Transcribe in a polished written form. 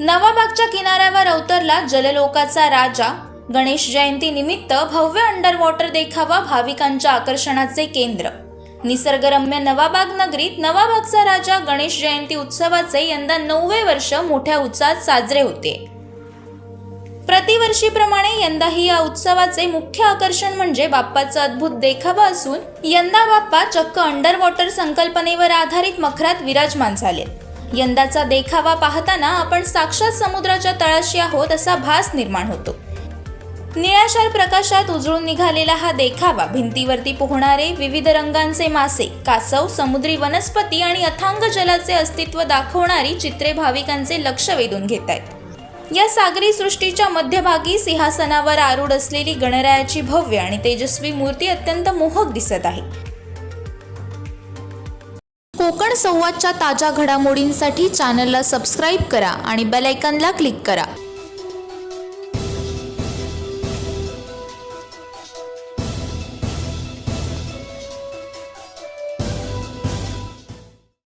नवाबागच्या किनाऱ्यावर अवतरला जललोकाचा राजा। गणेश जयंती निमित्त भव्य अंडर वॉटर देखावा भाविकांच्या आकर्षणाचे केंद्र। निसर्गरम्य नवाबाग नगरीत नवाबागचा राजा गणेश जयंती उत्सवाचे यंदा 9वे वर्ष मोठ्या उत्साहात साजरे होते। प्रतिवर्षीप्रमाणे यंदाही या उत्सवाचे मुख्य आकर्षण म्हणजे बाप्पाचा अद्भुत देखावा असून यंदा बाप्पा चक्क अंडर वॉटर संकल्पनेवर आधारित मखरात विराजमान झाले। यंदाचा देखावा पाहताना आपण साक्षात समुद्राच्या तळाशी आहोत असा भास निर्माण होतो। निळाशार प्रकाशात उजळून निघालेला हा देखावा भिंतीवरती पोहणारे विविध रंगांचे मासे, कासव, समुद्री वनस्पती आणि अथांग जलाचे अस्तित्व दाखवणारी चित्रे भाविकांचे लक्ष वेधून घेत आहेत। या सागरी सृष्टीच्या मध्यभागी सिंहासनावर आरूढ असलेली गणरायाची भव्य आणि तेजस्वी मूर्ती अत्यंत मोहक दिसत आहे। कोकण संवादच्या ताज्या घडामोडींसाठी चॅनलला सबस्क्राईब करा आणि बेल आयकॉनला क्लिक करा।